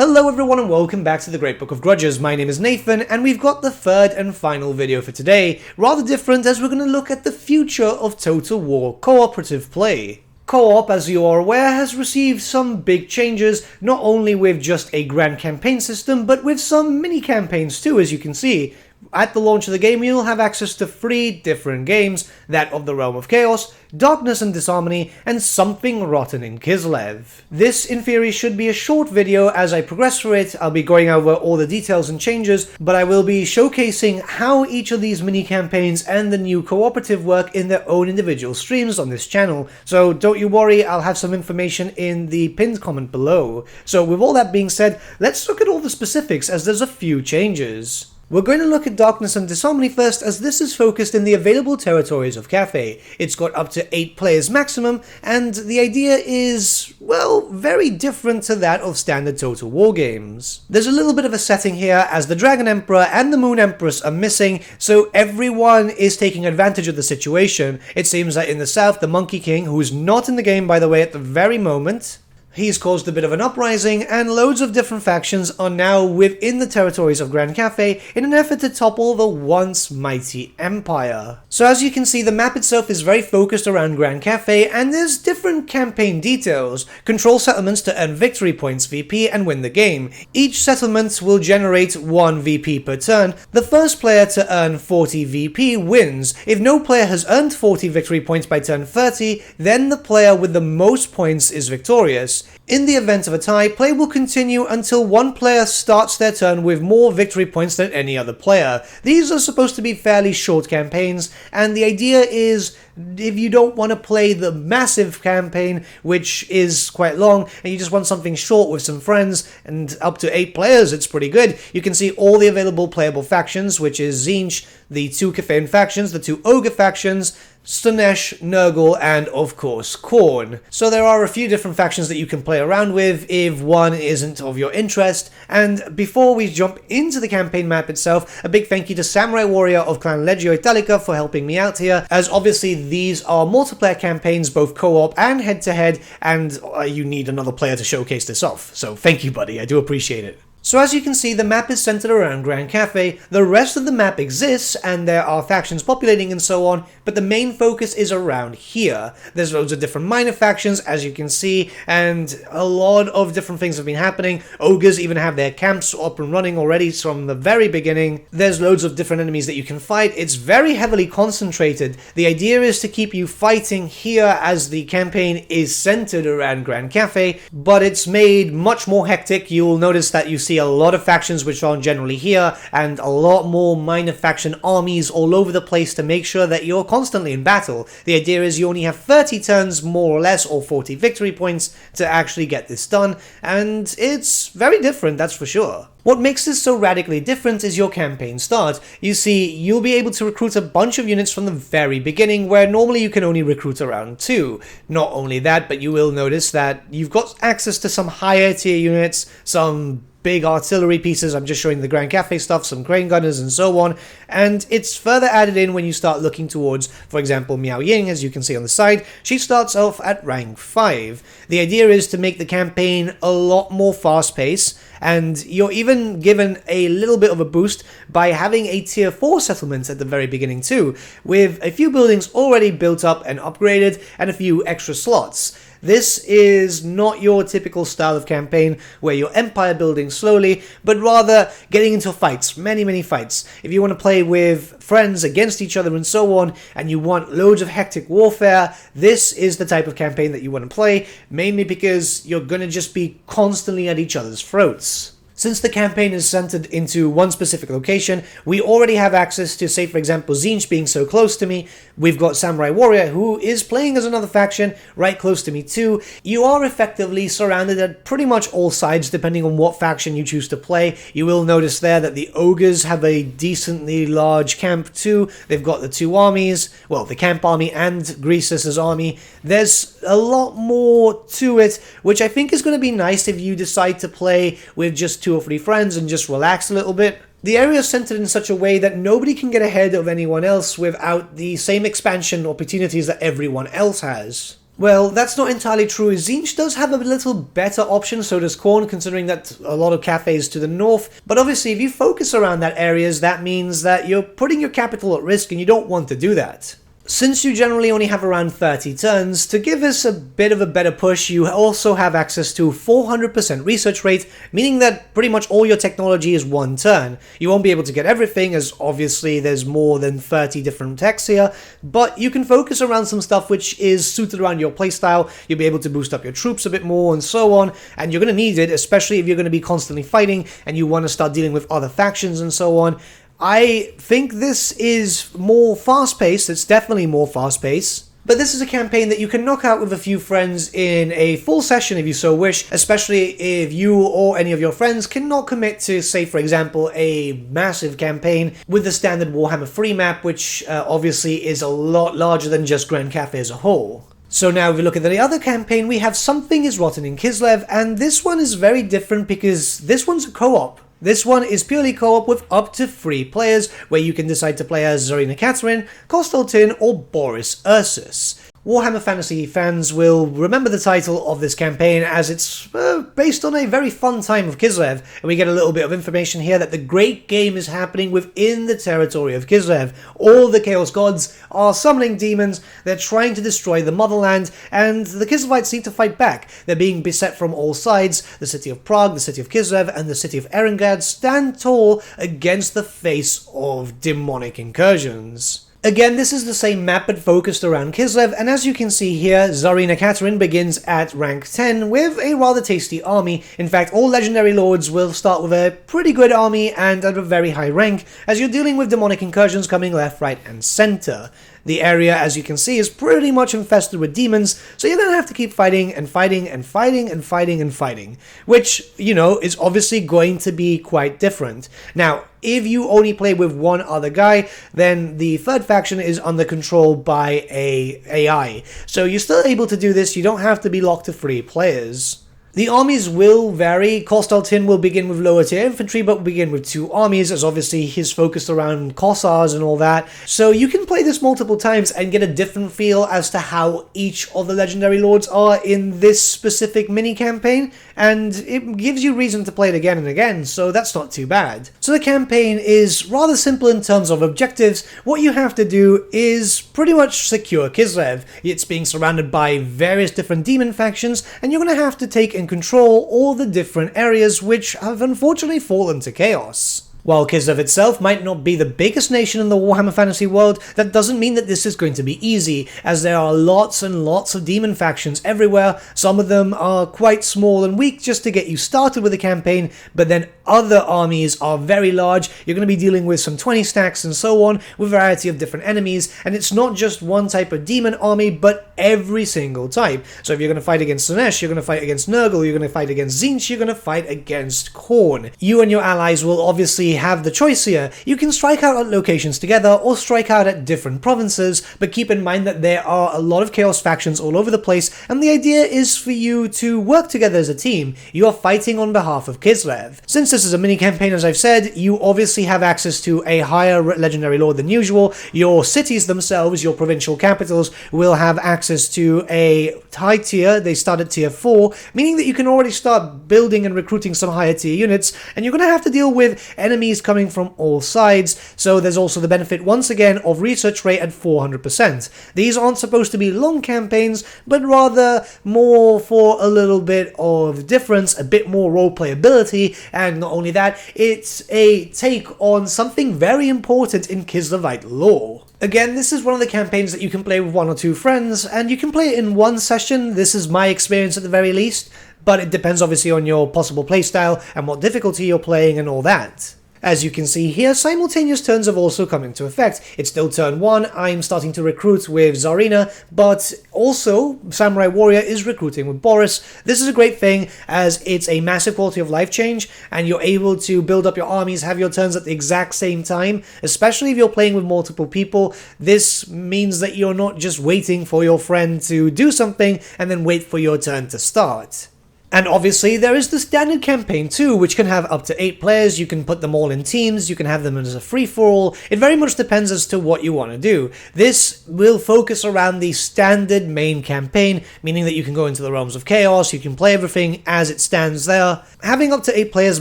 Hello everyone and welcome back to the Great Book of Grudges. My name is Nathan and we've got the third and final video for today. Rather different as we're going to look at the future of Total War cooperative play. Co-op, as you are aware, has received some big changes, not only with just a grand campaign system, but with some mini campaigns too, as you can see. At the launch of the game, you'll have access to 3 different games, that of the Realm of Chaos, Darkness and Disharmony, and Something Rotten in Kislev. This, in theory, should be a short video. As I progress through it, I'll be going over all the details and changes, but I will be showcasing how each of these mini-campaigns and the new cooperative work in their own individual streams on this channel, so don't you worry, I'll have some information in the pinned comment below. So with all that being said, let's look at all the specifics as there's a few changes. We're going to look at Darkness and Disharmony first, as this is focused in the available territories of Cathay. It's got up to 8 players maximum, and the idea is, well, very different to that of standard Total War games. There's a little bit of a setting here, as the Dragon Emperor and the Moon Empress are missing, so everyone is taking advantage of the situation. It seems that in the south, the Monkey King, who is not in the game by the way at the very moment, he's caused a bit of an uprising, and loads of different factions are now within the territories of Grand Cathay in an effort to topple the once mighty empire. So as you can see, the map itself is very focused around Grand Cathay, and there's different campaign details. Control settlements to earn victory points VP and win the game. Each settlement will generate 1 VP per turn. The first player to earn 40 VP wins. If no player has earned 40 victory points by turn 30, then the player with the most points is victorious. In the event of a tie, play will continue until one player starts their turn with more victory points than any other player. These are supposed to be fairly short campaigns, and the idea is, if you don't want to play the massive campaign, which is quite long, and you just want something short with some friends, and up to 8 players, it's pretty good. You can see all the available playable factions, which is Tzeentch, the 2 Cathayan factions, the 2 Ogre factions, Slaanesh, Nurgle, and of course Khorne. So there are a few different factions that you can play around with if one isn't of your interest. And before we jump into the campaign map itself, a big thank you to Samurai Warrior of Clan Legio Italica for helping me out here, as obviously these are multiplayer campaigns, both co-op and head-to-head, and you need another player to showcase this off. So thank you, buddy, I do appreciate it. So as you can see, the map is centered around Grand Cathay. The rest of the map exists, and there are factions populating and so on, but the main focus is around here. There's loads of different minor factions, as you can see, and a lot of different things have been happening. Ogres even have their camps up and running already from the very beginning. There's loads of different enemies that you can fight. It's very heavily concentrated. The idea is to keep you fighting here, as the campaign is centered around Grand Cathay, but it's made much more hectic. You'll notice that you see a lot of factions which aren't generally here, and a lot more minor faction armies all over the place to make sure that you're constantly in battle. The idea is you only have 30 turns more or less, or 40 victory points to actually get this done, and it's very different, that's for sure. What makes this so radically different is your campaign start. You see, you'll be able to recruit a bunch of units from the very beginning, where normally you can only recruit around 2. Not only that, but you will notice that you've got access to some higher tier units, some big artillery pieces. I'm just showing the Grand Cathay stuff, some crane gunners and so on, and it's further added in when you start looking towards, for example, Miao Ying, as you can see on the side. She starts off at rank 5. The idea is to make the campaign a lot more fast-paced, and you're even given a little bit of a boost by having a tier 4 settlement at the very beginning too, with a few buildings already built up and upgraded, and a few extra slots. This is not your typical style of campaign where you're empire building slowly, but rather getting into fights, many fights. If you want to play with friends against each other and so on, and you want loads of hectic warfare, this is the type of campaign that you want to play, mainly because you're going to just be constantly at each other's throats. Since the campaign is centered into one specific location, we already have access to, say for example, Tzeentch being so close to me. We've got Samurai Warrior, who is playing as another faction right close to me too. You are effectively surrounded at pretty much all sides depending on what faction you choose to play. You will notice there that the Ogres have a decently large camp too. They've got the 2 armies, well, the camp army and Greasus's army. There's a lot more to it, which I think is going to be nice if you decide to play with just 2 or 3 friends and just relax a little bit. The area is centered in such a way that nobody can get ahead of anyone else without the same expansion opportunities that everyone else has. Well, that's not entirely true. Tzeentch does have a little better option, so does Khorne, considering that a lot of cafes to the north. But obviously, if you focus around that areas, that means that you're putting your capital at risk, and you don't want to do that. Since you generally only have around 30 turns, to give us a bit of a better push, you also have access to 400% research rate, meaning that pretty much all your technology is one turn. You won't be able to get everything, as obviously there's more than 30 different techs here, but you can focus around some stuff which is suited around your playstyle. You'll be able to boost up your troops a bit more and so on, and you're going to need it, especially if you're going to be constantly fighting and you want to start dealing with other factions and so on. I think this is more fast-paced. It's definitely more fast-paced. But this is a campaign that you can knock out with a few friends in a full session if you so wish, especially if you or any of your friends cannot commit to, say for example, a massive campaign with the standard Warhammer 3 map, which obviously is a lot larger than just Grand Cafe as a whole. So now if we look at the other campaign, we have Something is Rotten in Kislev, and this one is very different because this one's a co-op. This one is purely co-op with up to 3 players, where you can decide to play as Zarina Katerin, Kostaltin, or Boris Ursus. Warhammer Fantasy fans will remember the title of this campaign as it's based on a very fun time of Kislev, and we get a little bit of information here that the Great Game is happening within the territory of Kislev. All the Chaos Gods are summoning demons, they're trying to destroy the motherland, and the Kislevites need to fight back. They're being beset from all sides. The city of Prague, the city of Kislev, and the city of Erengad stand tall against the face of demonic incursions. Again, this is the same map but focused around Kislev, and as you can see here, Zarina Katerin begins at rank 10 with a rather tasty army. In fact, all legendary lords will start with a pretty good army and at a very high rank, as you're dealing with demonic incursions coming left, right, and center. The area, as you can see, is pretty much infested with demons, so you're gonna have to keep fighting and fighting and fighting and fighting and fighting, which, you know, is obviously going to be quite different. Now, if you only play with one other guy, then the third faction is under control by a AI. So you're still able to do this, you don't have to be locked to 3 players. The armies will vary. Kostaltin will begin with lower tier infantry, but will begin with 2 armies, as obviously he's focused around Kossars and all that. So you can play this multiple times and get a different feel as to how each of the legendary lords are in this specific mini-campaign, and it gives you reason to play it again and again, so that's not too bad. So the campaign is rather simple in terms of objectives. What you have to do is pretty much secure Kislev. It's being surrounded by various different demon factions, and you're going to have to take and control all the different areas which have unfortunately fallen to chaos. While Kislev itself might not be the biggest nation in the Warhammer Fantasy world, that doesn't mean that this is going to be easy, as there are lots and lots of demon factions everywhere. Some of them are quite small and weak just to get you started with the campaign, but then other armies are very large. You're going to be dealing with some 20 stacks and so on, with a variety of different enemies, and it's not just one type of demon army, but every single type. So if you're going to fight against Slaanesh, you're going to fight against Nurgle, you're going to fight against Tzeentch, you're going to fight against Khorne. You and your allies will obviously have the choice here. You can strike out at locations together or strike out at different provinces, but keep in mind that there are a lot of chaos factions all over the place, and the idea is for you to work together as a team. You are fighting on behalf of Kislev. Since this is a mini campaign, as I've said, you obviously have access to a higher legendary lord than usual. Your cities themselves, your provincial capitals, will have access to a high tier. They start at tier 4, meaning that you can already start building and recruiting some higher tier units, and you're going to have to deal with enemies coming from all sides. So there's also the benefit once again of research rate at 400%. These aren't supposed to be long campaigns, but rather more for a little bit of difference, a bit more role playability, and not only that, it's a take on something very important in Kislevite lore. Again, this is one of the campaigns that you can play with 1 or 2 friends, and you can play it in one session. This is my experience at the very least, but it depends obviously on your possible playstyle and what difficulty you're playing and all that. As you can see here, simultaneous turns have also come into effect. It's still turn 1, I'm starting to recruit with Zarina, but also Samurai Warrior is recruiting with Boris. This is a great thing as it's a massive quality of life change, and you're able to build up your armies, have your turns at the exact same time, especially if you're playing with multiple people. This means that you're not just waiting for your friend to do something and then wait for your turn to start. And obviously there is the standard campaign too, which can have up to 8 players. You can put them all in teams, you can have them as a free-for-all. It very much depends as to what you want to do. This will focus around the standard main campaign, meaning that you can go into the realms of chaos, you can play everything as it stands there. Having up to 8 players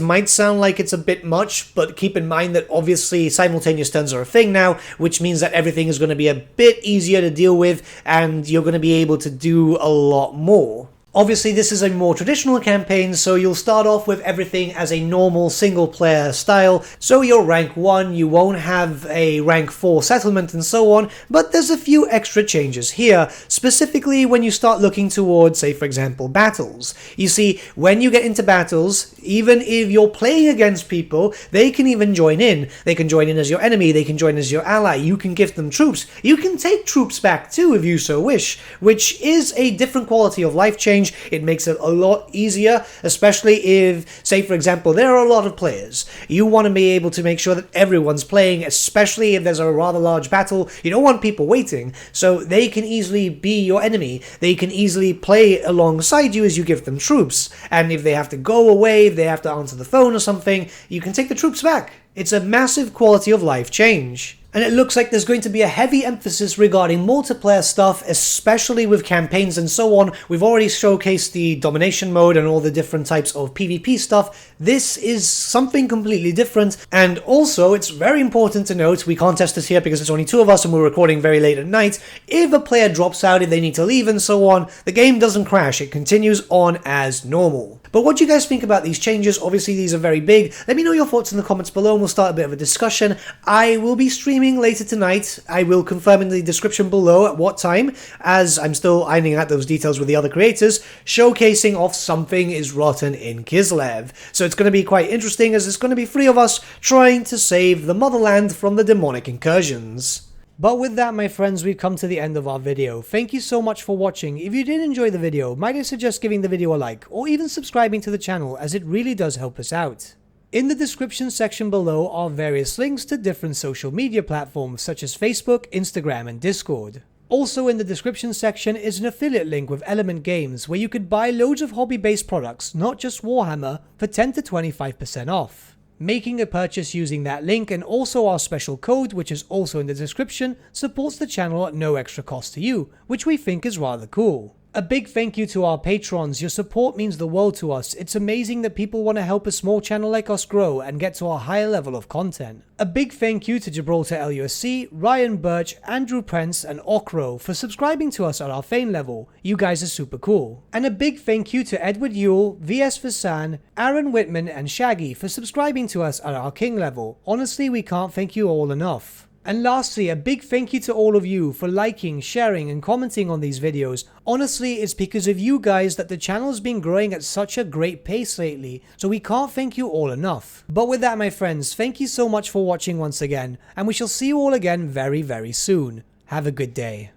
might sound like it's a bit much, but keep in mind that obviously simultaneous turns are a thing now, which means that everything is going to be a bit easier to deal with, and you're going to be able to do a lot more. Obviously this is a more traditional campaign, so you'll start off with everything as a normal single player style. So you're rank 1, you won't have a rank 4 settlement and so on, but there's a few extra changes here, specifically when you start looking towards, say for example, battles. You see, when you get into battles, even if you're playing against people, they can even join in. They can join in as your enemy, they can join as your ally, you can gift them troops, you can take troops back too if you so wish, which is a different quality of life change. It makes it a lot easier, especially if, say for example, there are a lot of players. You want to be able to make sure that everyone's playing, especially if there's a rather large battle. You don't want people waiting, so they can easily be your enemy. They can easily play alongside you as you give them troops, and if they have to go away, if they have to answer the phone or something, you can take the troops back. It's a massive quality of life change. And it looks like there's going to be a heavy emphasis regarding multiplayer stuff, especially with campaigns and so on. We've already showcased the domination mode and all the different types of PvP stuff. This is something completely different, and also it's very important to note, we can't test this here because it's only 2 of us and we're recording very late at night, if a player drops out, if they need to leave and so on, the game doesn't crash, it continues on as normal. But what do you guys think about these changes? Obviously these are very big. Let me know your thoughts in the comments below and we'll start a bit of a discussion. I will be streaming later tonight. I will confirm in the description below at what time, as I'm still ironing out those details with the other creators, showcasing off Something is Rotten in Kislev. So it's going to be quite interesting, as it's going to be 3 of us trying to save the motherland from the demonic incursions. But with that, my friends, we've come to the end of our video. Thank you so much for watching. If you did enjoy the video, might I suggest giving the video a like, or even subscribing to the channel, as it really does help us out. In the description section below are various links to different social media platforms such as Facebook, Instagram and Discord. Also in the description section is an affiliate link with Element Games where you could buy loads of hobby-based products, not just Warhammer, for 10 to 25% off. Making a purchase using that link and also our special code, which is also in the description, supports the channel at no extra cost to you, which we think is rather cool. A big thank you to our patrons. Your support means the world to us. It's amazing that people want to help a small channel like us grow and get to a higher level of content. A big thank you to Gibraltar LUSC, Ryan Bertsche, Andrew Prince and Okro for subscribing to us at our Fane level. You guys are super cool. And a big thank you to Edward Yule, VS Vasan, Aaron Whitman and Shaggy for subscribing to us at our King level. Honestly, we can't thank you all enough. And lastly, a big thank you to all of you for liking, sharing and commenting on these videos. Honestly, it's because of you guys that the channel's been growing at such a great pace lately, so we can't thank you all enough. But with that, my friends, thank you so much for watching once again, and we shall see you all again very, very soon. Have a good day.